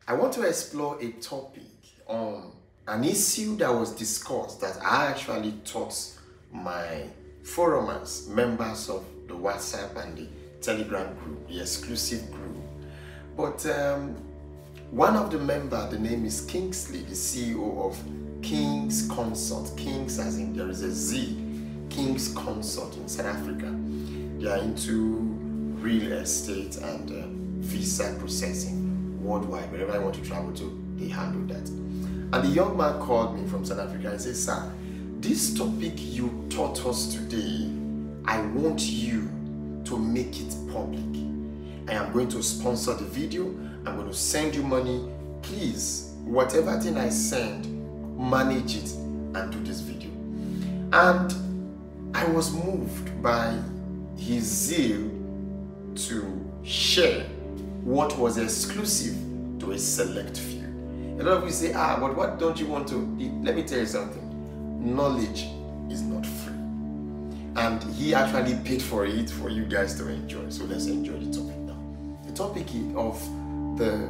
I want to explore a topic on an issue that was discussed that I actually taught my forumers, members of the WhatsApp and the Telegram group, the exclusive group. But one of the members, the name is Kingsley, the CEO of King's Consult. King's as in there is a Z, King's Consult in South Africa. They are into real estate and visa processing worldwide. Wherever I want to travel to, they handle that. And the young man called me from South Africa and said, "Sir, this topic you taught us today, I want you to make it public. I am going to sponsor the video. I'm going to send you money. Please, whatever thing I send, manage it and do this video." And I was moved by his zeal to share what was exclusive to a select few. A lot of you say, but what don't you want to? Let me tell you something. Knowledge is not free. And he actually paid for it for you guys to enjoy. So let's enjoy the topic now. The topic of the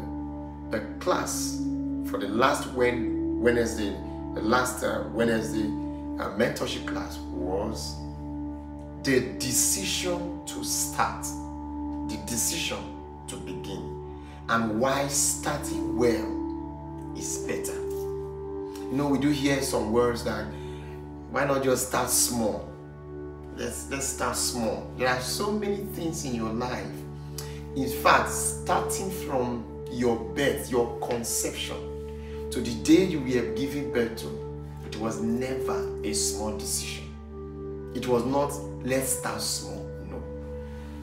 class for the last Wednesday, mentorship class was the decision to start, the decision to begin, and why starting well is better. You know, we do hear some words that, why not just start small? Let's start small. There are so many things in your life. In fact, starting from your birth, your conception, to the day you were given birth to, it was never a small decision. It was not, let's start small. No.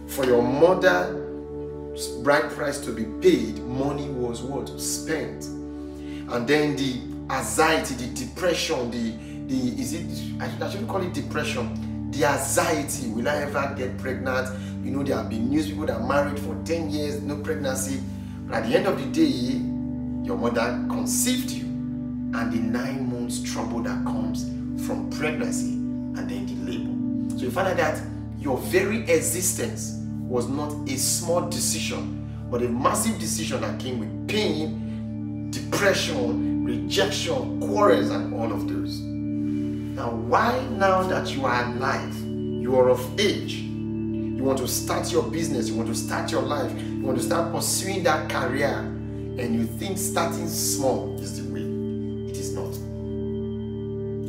For your mother's bride price to be paid, money was what? Spent. And then the anxiety, the depression, I shouldn't call it depression, the anxiety, will I ever get pregnant? You know, there have been news people that are married for 10 years, no pregnancy. But at the end of the day, your mother conceived you, and the 9 months trouble that comes from pregnancy and then the labor. So you find out that your very existence was not a small decision, but a massive decision that came with pain, depression, rejection, quarrels, and all of those. Now, why now that you are alive, you are of age, you want to start your business, you want to start your life, you want to start pursuing that career, and you think starting small is the way? It is not.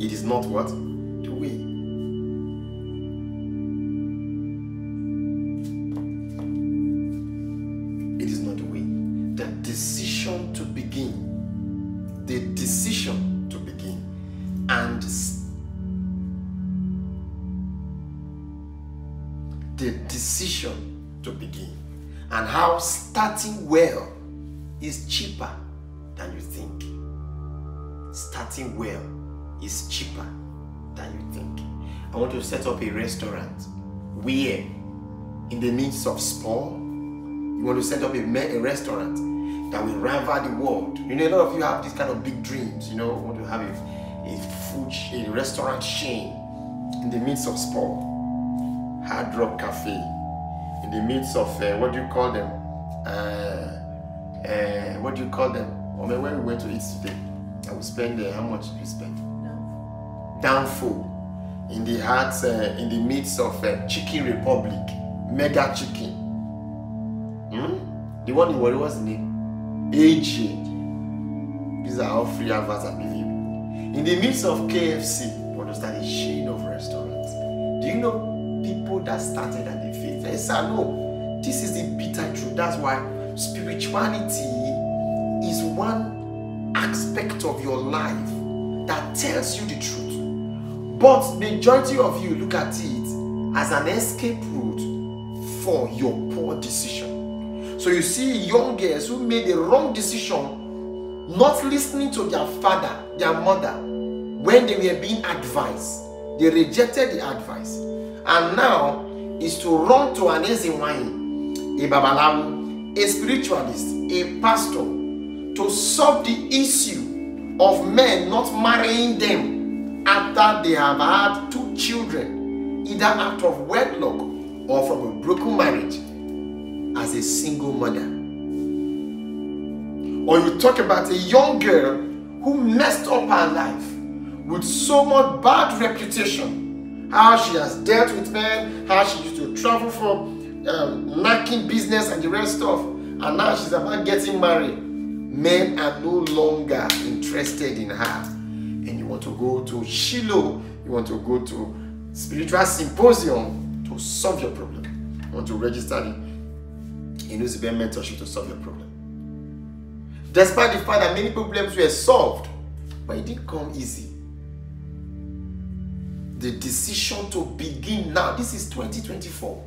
It is not what? The way. It is not the way. The decision to begin. The decision to begin. And the decision to begin. And how starting well is cheaper than you think. Starting well is cheaper than you think. I want to set up a restaurant where, in the midst of sport, you want to set up a restaurant that will rival the world. You know, a lot of you have these kind of big dreams. You know, want to have a restaurant chain in the midst of sport. Hard Rock Cafe, in the midst of what do you call them? What do you call them? I mean, when we went to eat today, I will spend how much did you spend? Downfall. In the heart, in the midst of Chicken Republic, Mega Chicken. The one in what was the name? AJ. These are all free adverts, I believe. In the midst of KFC, you want to start a chain of restaurants. Do you know people that started and they failed? They said, no, this is the bitter truth. That's why spirituality is one aspect of your life that tells you the truth. But majority of you look at it as an escape route for your poor decision. So you see young girls who made the wrong decision, not listening to their father, their mother, when they were being advised. They rejected the advice. And now is to run to an Eziwani, a Babalawo, a spiritualist, a pastor, to solve the issue of men not marrying them after they have had 2 children, either out of wedlock or from a broken marriage, as a single mother. Or you talk about a young girl who messed up her life with so much bad reputation, how she has dealt with men, how she used to travel for knacking business and the rest of, and now she's about getting married. Men are no longer interested in her. And you want to go to Shiloh, you want to go to spiritual symposium to solve your problem. You want to register in Uzihben mentorship to solve your problem. Despite the fact that many problems were solved, but it didn't come easy. The decision to begin now, this is 2024.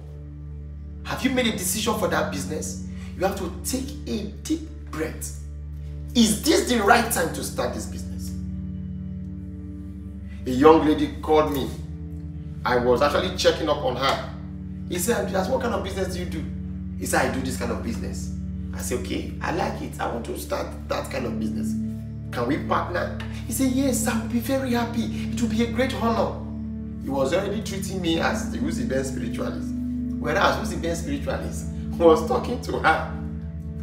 Have you made a decision for that business? You have to take a deep breath. Is this the right time to start this business? A young lady called me. I was actually checking up on her. He said, what kind of business do you do? He said, I do this kind of business. I said, okay, I like it. I want to start that kind of business. Can we partner? He said, yes, I would be very happy. It would be a great honor. He was already treating me as the Uzihben spiritualist. Whereas Uzihben spiritualist was talking to her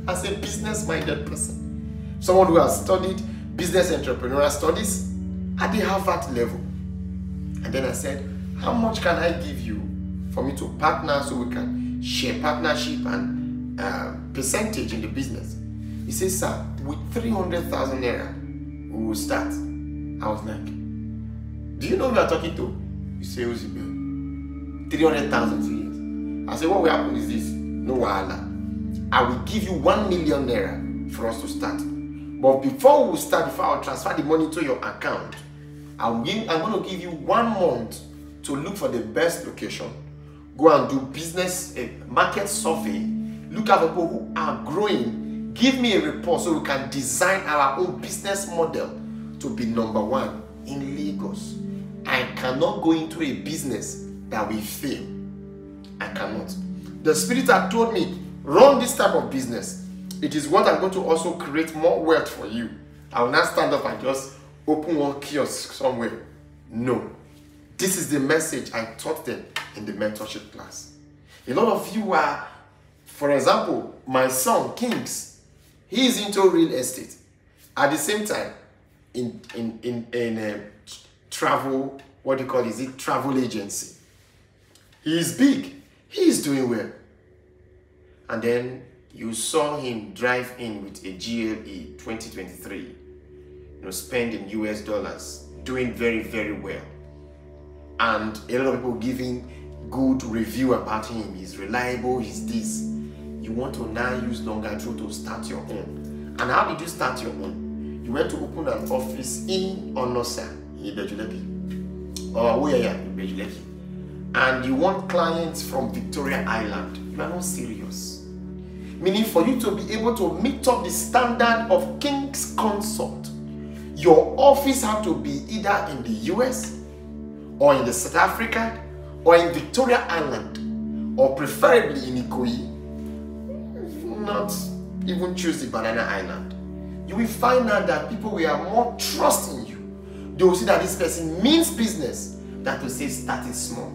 as a business-minded person. Someone who has studied business entrepreneurial studies at the Harvard level. And then I said, how much can I give you for me to partner so we can share partnership and percentage in the business? He says, sir, with 300,000 naira, we will start. I was like, do you know who you are talking to? You say, Uzihben. 300,000 years. I said, what will happen is this. No wahala. I will give you 1 million naira for us to start. But before we start, before I transfer the money to your account, I'm going to give you 1 month to look for the best location. Go and do business, market survey. Look at people who are growing. Give me a report so we can design our own business model to be #1 in Lagos. I cannot go into a business that will fail. I cannot. The Spirit had told me, run this type of business. It is what I'm going to also create more wealth for you. I will not stand up and just open one kiosk somewhere. No. This is the message I taught them in the mentorship class. A lot of you are, for example, my son, Kings, he is into real estate. At the same time, in travel, what do you call it? Is it travel agency? He is big. He is doing well. And then you saw him drive in with a GLE 2023, spend in US dollars, doing very, very well. And a lot of people giving good review about him. He's reliable, he's this. You want to now use longer through to start your own. And how did you start your own? You went to open an office in Onosa, in Bejuleki. In Bejuleki. And you want clients from Victoria Island. You are not serious. Meaning for you to be able to meet up the standard of King's Consort, your office have to be either in the US or in the South Africa or in Victoria Island or preferably in Ikoyi. Not even choose the Banana Island. You will find out that people will have more trust in you. They will see that this person means business than to say starting small.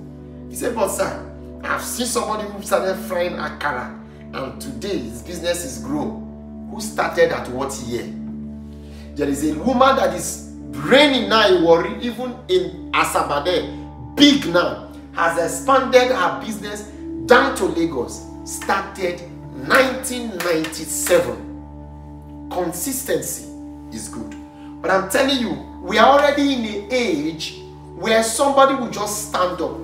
He said, but sir, I've seen somebody who started frying akara and today his business is grown. Who started at what year? There is a woman that is reigning now in Warri, even in Asabade, big now, has expanded her business down to Lagos, started 1997. Consistency is good. But I'm telling you, we are already in an age where somebody will just stand up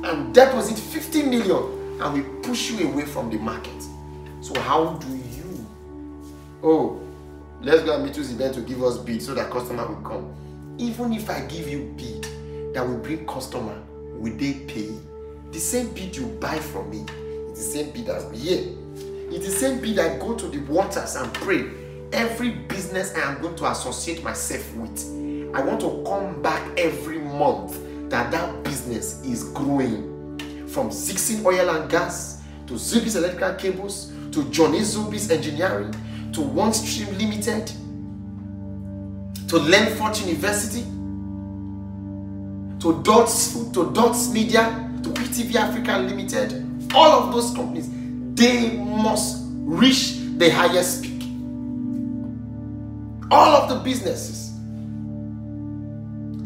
and deposit 50 million and we push you away from the market. So how do you? Oh, let's go and meet Uzihben to give us bid so that customer will come. Even if I give you bid that will bring customer, will they pay? The same bid you buy from me, it's the same bid as me here. It's the same bid I go to the waters and pray. Every business I am going to associate myself with, I want to come back every month that business is growing. From Zixin Oil and Gas, to Zubi's Electrical Cables, to Johnny Zubi's Engineering, to One Stream Limited, to Lenfort University, to Dots Food, to Dots Media, to PTV Africa Limited. All of those companies, they must reach the highest peak. All of the businesses,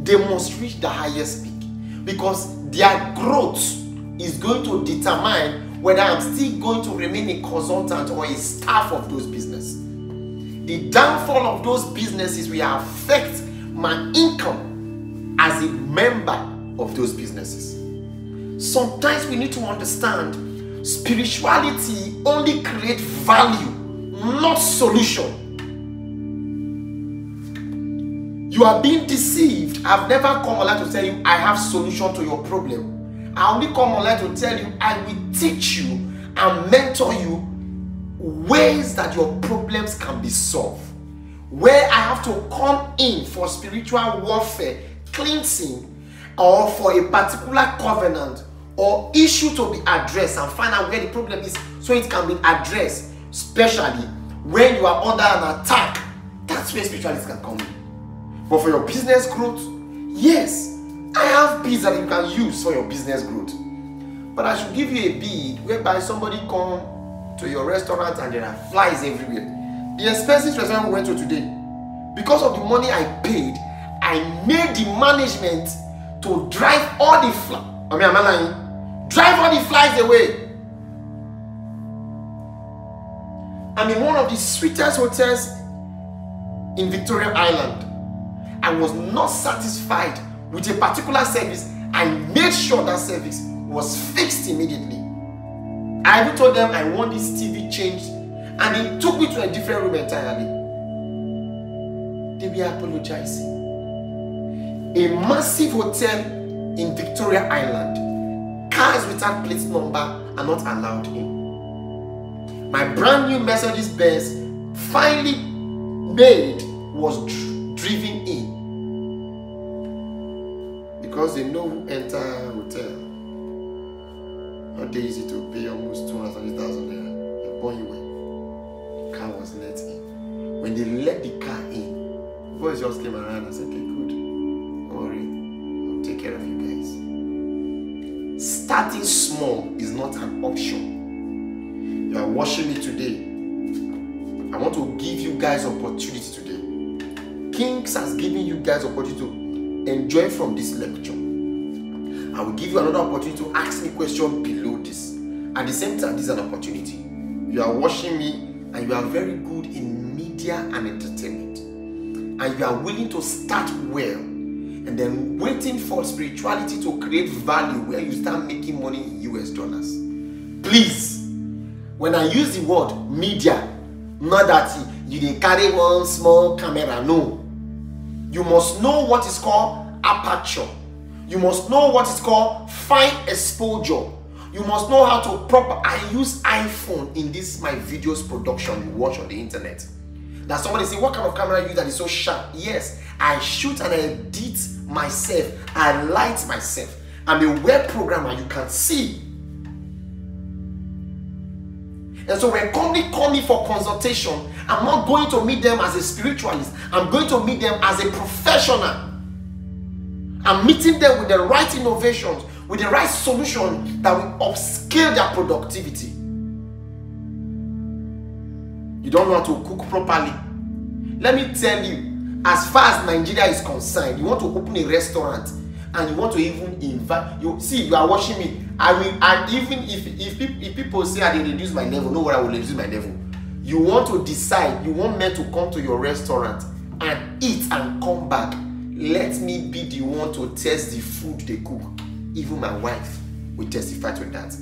they must reach the highest peak, because their growth is going to determine whether I'm still going to remain a consultant or a staff of those businesses. The downfall of those businesses will affect my income as a member of those businesses. Sometimes we need to understand spirituality only creates value, not solution. You are being deceived. I've never come online to tell you I have solution to your problem. I only come online to tell you I will teach you and mentor you ways that your problems can be solved. Where I have to come in for spiritual warfare, cleansing, or for a particular covenant or issue to be addressed, and find out where the problem is so it can be addressed, especially when you are under an attack. That's where spirituality can come in. But for your business growth, yes, I have beads that you can use for your business growth. But I should give you a bead whereby somebody come to your restaurant and there are flies everywhere. The expensive restaurant we went to today, because of the money I paid, I made the management to drive all the flies. Am I lying? Drive all the flies away. I'm in one of the sweetest hotels in Victoria Island. I was not satisfied with a particular service. I made sure that service was fixed immediately. I even told them I want this TV changed, and they took me to a different room entirely. They were apologizing. A massive hotel in Victoria Island, cars without plate number are not allowed in. My brand new Mercedes Benz, finally made, was driven in. Because they know who enter hotel. Not easy to pay almost 230,000 naira. They born you away. Car was let in. When they let the car in, the boys just came around and said, okay, good. Don't worry. I'll take care of you guys. Starting small is not an option. You are watching me today. I want to give you guys opportunity today. Kings has given you guys opportunity to enjoy from this lecture. I will give you another opportunity to ask me questions below this. At the same time, this is an opportunity. You are watching me and you are very good in media and entertainment. And you are willing to start well and then waiting for spirituality to create value where you start making money in US dollars. Please, when I use the word media, not that you dey carry one small camera, no. You must know what is called aperture. You must know what is called fine exposure. You must know how to I use iPhone in this my videos production you watch on the internet. That somebody say, what kind of camera you use that is so sharp? Yes, I shoot and I edit myself. I light myself. I'm a web programmer, you can see. And so when company call me for consultation, I'm not going to meet them as a spiritualist. I'm going to meet them as a professional. I'm meeting them with the right innovations, with the right solution that will upscale their productivity. You don't know how to cook properly. Let me tell you, as far as Nigeria is concerned, you want to open a restaurant and you want to even invite, you are watching me. Even if people say I reduce my level, no way I will reduce my level. You want to decide, you want men to come to your restaurant and eat and come back. Let me be the one to test the food they cook. Even my wife will testify to that.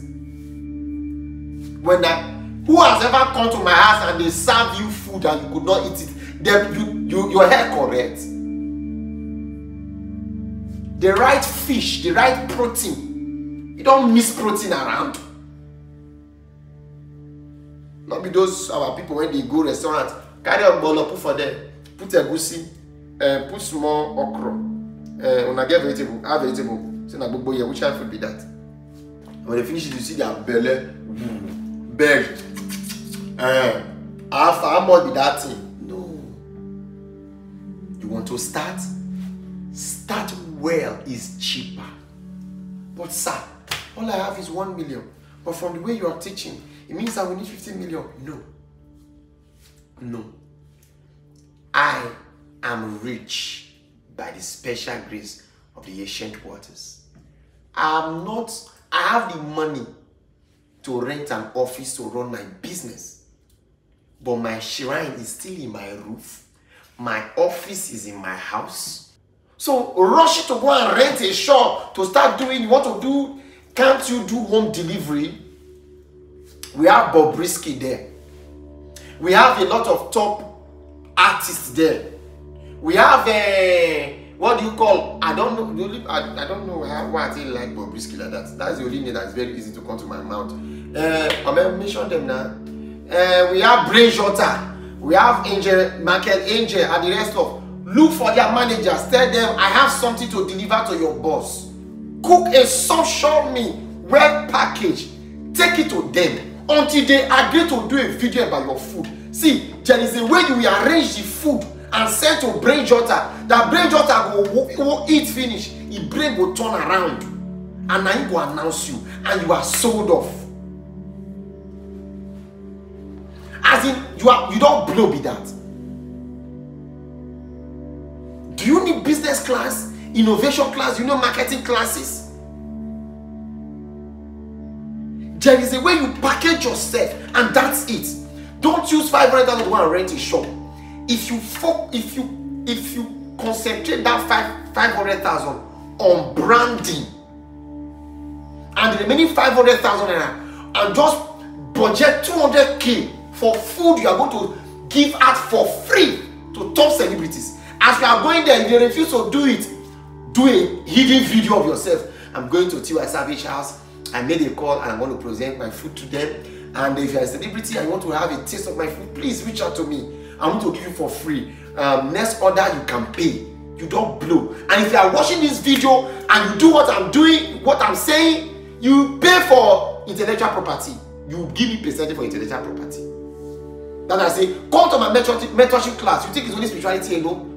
Who has ever come to my house and they serve you food and you could not eat it? Then your hair correct. The right fish, the right protein. You don't miss protein around. Not be those our people when they go restaurant, carry a bowl, put for them, put a goosey, put small okra, when I get vegetable, add vegetable. Say na gbogbo here, which kind food be that? When they finish it, you see their belly, beg. How much be that thing? No. You want to start? Start well is cheaper. But sir, all I have is 1 million. But from the way you are teaching, it means that we need 15 million. No. I am rich by the special grace of the ancient waters. I have the money to rent an office to run my business, but my shrine is still in my roof. My office is in my house. So rush to go and rent a shop to start doing what to do. Can't you do home delivery? We have Bobrisky there. We have a lot of top artists there. We have what do you call? I don't know. I don't know why I think like Bobrisky like that. That's the only name that's very easy to come to my mouth. I'm gonna mention them now. We have Brain Jota. We have Angel, Michael Angel, and the rest of. Look for their managers. Tell them I have something to deliver to your boss. Cook a social meal, well packaged. Take it to them until they agree to do a video about your food. See, there is a way you will arrange the food and send to Brain Jota. That Brain Jota will eat finish. His brain will turn around and now he will announce you and you are sold off. As in, you don't blow be that. Do you need business class, innovation class, marketing classes? There is a way you package yourself, and that's it. Don't use 500,000 to go and rent a shop. If you concentrate that 500,000 on branding, and the remaining 500,000 and just budget 200K for food you are going to give out for free to top celebrities. As you are going there, if they refuse to do it, do a hidden video of yourself. I'm going to Tiwa Savage house. I made a call and I want to present my food to them. And if you're a celebrity and you want to have a taste of my food, please reach out to me. I want to give you for free. Next order, you can pay. You don't blow. And if you are watching this video and you do what I'm doing, what I'm saying, you pay for intellectual property. You give me percentage for intellectual property. That's why I say, come to my mentorship class. You think it's only spirituality alone?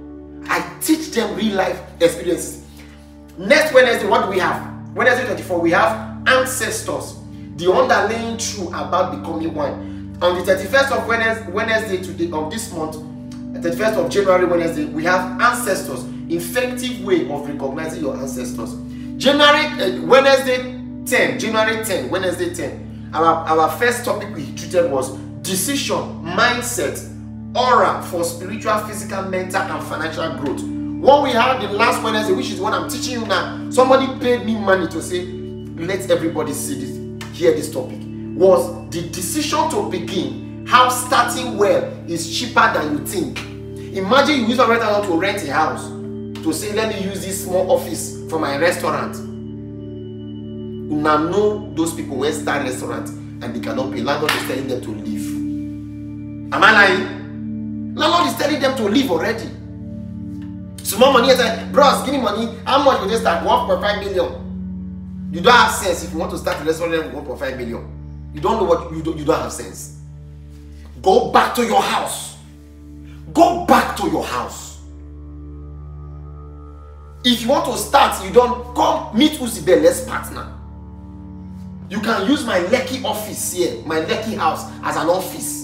I teach them real life experiences. Next Wednesday, what do we have? Wednesday 24, we have ancestors. The underlying truth about becoming one. On the 31st of Wednesday today of this month, 31st of January Wednesday, we have ancestors. Effective way of recognizing your ancestors. Wednesday 10, Wednesday 10. Our first topic we treated was decision, mindset, aura for spiritual, physical, mental, and financial growth. What we had the last Wednesday, which is what I'm teaching you now, somebody paid me money to say, let everybody see this, hear this topic, was the decision to begin, how starting well is cheaper than you think. Imagine you use a rental to rent a house, to say, let me use this small office for my restaurant. You now know those people who start restaurant and they cannot pay. Landlord is telling them to leave. Am I lying? Landlord is telling them to leave already. Small money, I said, bros, give me money. How much will they start? 1.5 million. You don't have sense if you want to start a restaurant with 1.5 million. You don't know what you don't have sense. Go back to your house. Go back to your house. If you want to start, you don't come meet Uzihben, let's partner. You can use my Lekki office here, my Lekki house as an office.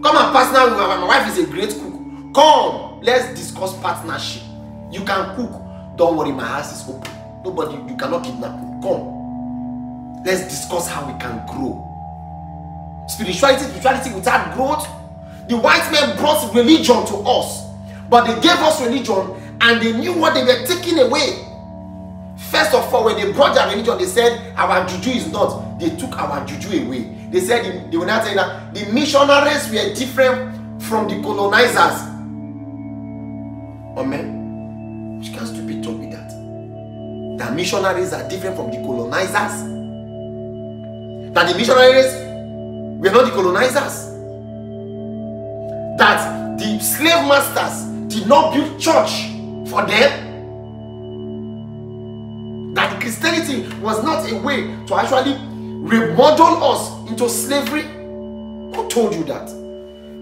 Come and partner with my wife is a great cook. Come, let's discuss partnership. You can cook. Don't worry, my house is open. Nobody, you cannot kidnap me. Come. Let's discuss how we can grow. Spirituality without growth. The white men brought religion to us, but they gave us religion and they knew what they were taking away. First of all, when they brought their religion, they said our juju is not. They took our juju away. They said they were not saying that the missionaries were different from the colonizers. Amen. You can't stupid talk with that. That missionaries are different from the colonizers. That the missionaries were not the colonizers. That the slave masters did not build church for them. That Christianity was not a way to actually remodel us into slavery. Who told you that?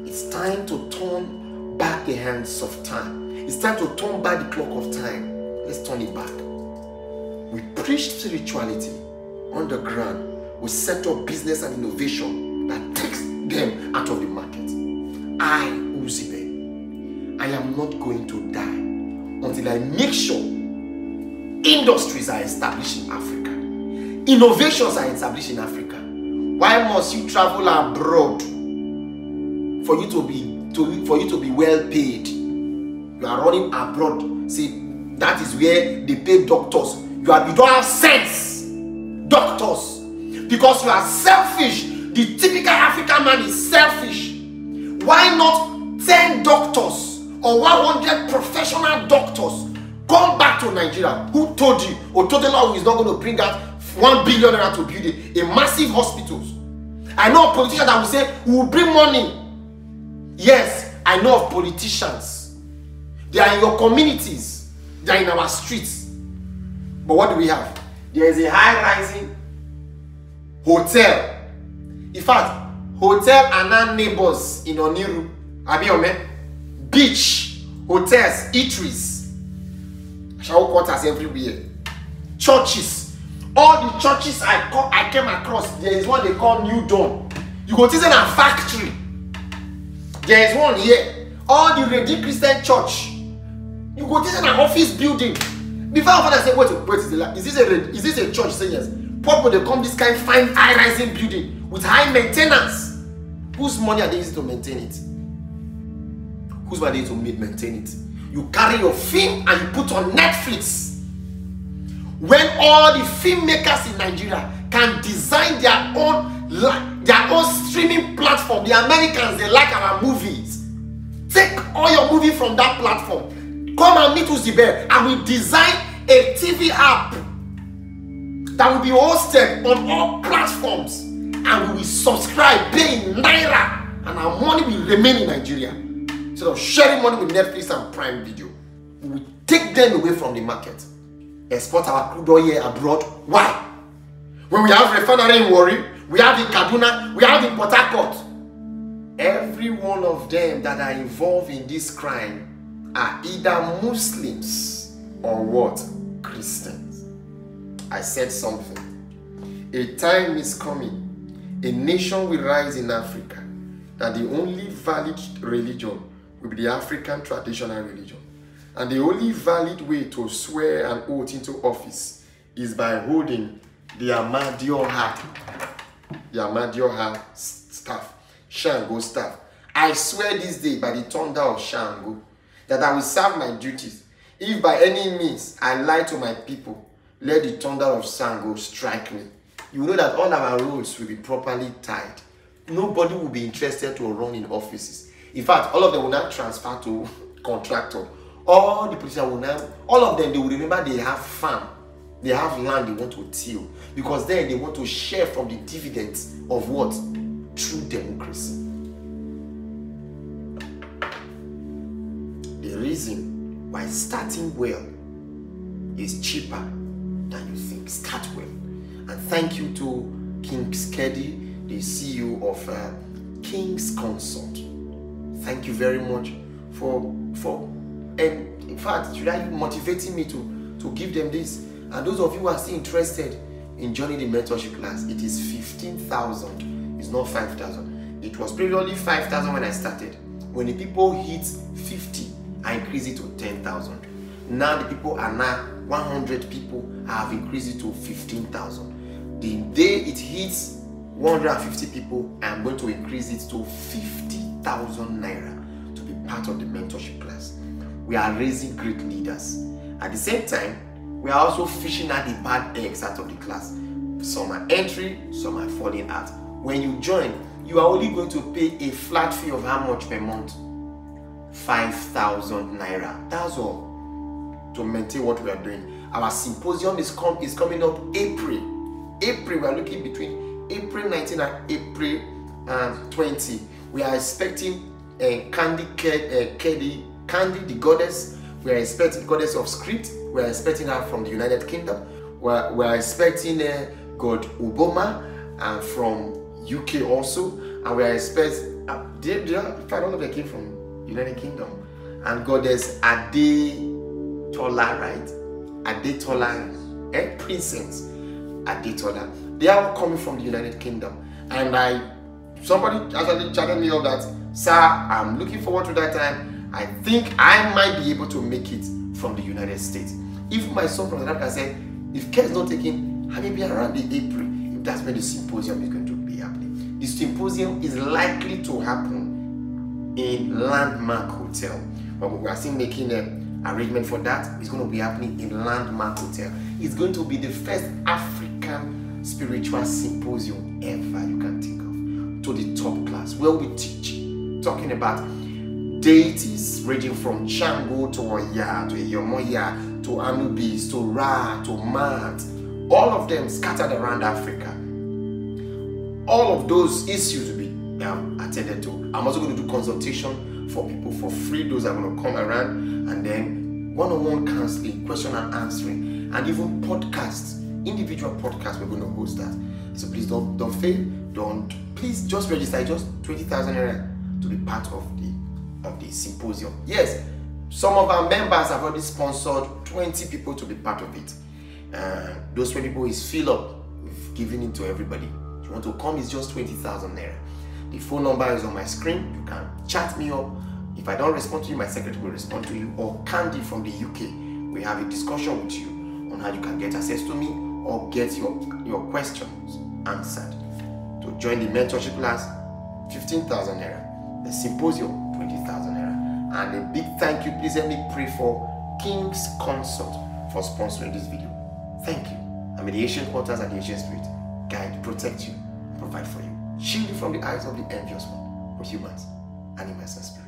It's time to turn back the hands of time. It's time to turn back the clock of time. Let's turn it back. We preach spirituality on the ground. We set up business and innovation that takes them out of the market. I, Uzihben, am not going to die until I make sure industries are established in Africa, innovations are established in Africa. Why must you travel abroad for you to be well paid? You are running abroad. See, that is where they pay doctors. You don't have sense, doctors, because you are selfish. The typical African man is selfish. Why not 10 doctors or 100 professional doctors come back to Nigeria? Who told you? Or told the Lord is not going to bring out 1 billion naira to build a massive hospitals? I know of politicians that will say, we will bring money. Yes, I know of politicians. They are in your communities. They are in our streets. But what do we have? There is a high-rising hotel. In fact, hotel and our neighbors in Oniru, Abiome, beach, hotels, eateries, shower quarters everywhere, churches. All the churches I came across, there is one they call New Dawn. You go to a factory. There is one here. All the Redeemed Christian Church. You go to an office building. Before I say, wait, is this a church? Say yes. People they come this kind of fine high-rising building with high maintenance. Whose money are they using to maintain it? Whose money are they to maintain it? You carry your film and you put on Netflix. When all the filmmakers in Nigeria can design their own streaming platform, the Americans, they like our movies. Take all your movie from that platform. Come and meet Uzihben and we design a TV app that will be hosted on all platforms, and we will subscribe, pay in Naira, and our money will remain in Nigeria. Instead of sharing money with Netflix and Prime Video, we will take them away from the market. Export our crude oil abroad. Why? When we have refinery in Warri, we have in Kaduna, we have in Port Harcourt. Every one of them that are involved in this crime are either Muslims or what? Christians. I said something. A time is coming. A nation will rise in Africa that the only valid religion will be the African traditional religion. And the only valid way to swear an oath into office is by holding the Amadioha staff, Shango staff. I swear this day by the thunder of Shango that I will serve my duties. If by any means I lie to my people, let the thunder of Shango strike me. You know that all our roads will be properly tied. Nobody will be interested to run in offices. In fact, all of them will not transfer to contractor. All the politicians will now, all of them, they will remember they have farm. They have land they want to till. Because then they want to share from the dividends of what? True democracy. The reason why starting well is cheaper than you think. Start well. And thank you to King Skedi, the CEO of King's Consult. Thank you very much for in fact, should I be motivating me to give them this? And those of you who are still interested in joining the mentorship class, it is 15,000. It's not 5,000. It was previously 5,000 when I started. When the people hit 50, I increased it to 10,000. Now the people are now 100 people. I have increased it to 15,000. The day it hits 150 people, I am going to increase it to 50,000 naira to be part of the mentorship class. We are raising great leaders. At the same time, we are also fishing out the bad eggs out of the class. Some are entering, some are falling out. When you join, you are only going to pay a flat fee of how much per month? 5,000 naira. That's all to maintain what we are doing. Our symposium is coming up April. April, we are looking between April 19 and April 20. We are expecting Candy, the goddess. We are expecting goddess of script. We are expecting her from the United Kingdom. We are expecting God Obama from UK also, and we are expecting. All of them came from United Kingdom, and goddess Adetola, right? Adetola, Princess Adetola. They are all coming from the United Kingdom, and somebody actually chatted me up that, sir, I'm looking forward to that time. I think I might be able to make it from the United States. If my son from South Africa said, if care is not taken, I may be around the April, if that's when the symposium is going to be happening. The symposium is likely to happen in Landmark Hotel. But we are still making an arrangement for that. It's going to be happening in Landmark Hotel. It's going to be the first African spiritual symposium ever you can think of, to the top class, where we teach, talking about deities ranging from Shango to Oya, to Yomoya, to Anubis, to Ra, to Mat, all of them scattered around Africa. All of those issues will be attended to. I'm also going to do consultation for people for free. Those are going to come around, and then one-on-one counseling, question and answering, and even podcasts, individual podcasts. We're going to host that. So please don't fail. Please just register. Just 20,000 naira to be part of the symposium. Yes, some of our members have already sponsored 20 people to be part of it. Those 20 people is fill up. We've given it to everybody. If you want to come, it's just 20,000 naira. The phone number is on my screen. You can chat me up. If I don't respond to you, my secretary will respond to you. Or Candy from the UK, we have a discussion with you on how you can get access to me or get your questions answered. To join the mentorship class, 15,000 naira. The symposium, 20,000 naira. And a big thank you. Please help me pray for King's Consult for sponsoring this video. Thank you. And may the ancient waters and the ancient spirit guide, protect you, provide for you. Shield you from the eyes of the envious one, both humans, animals, and spirits.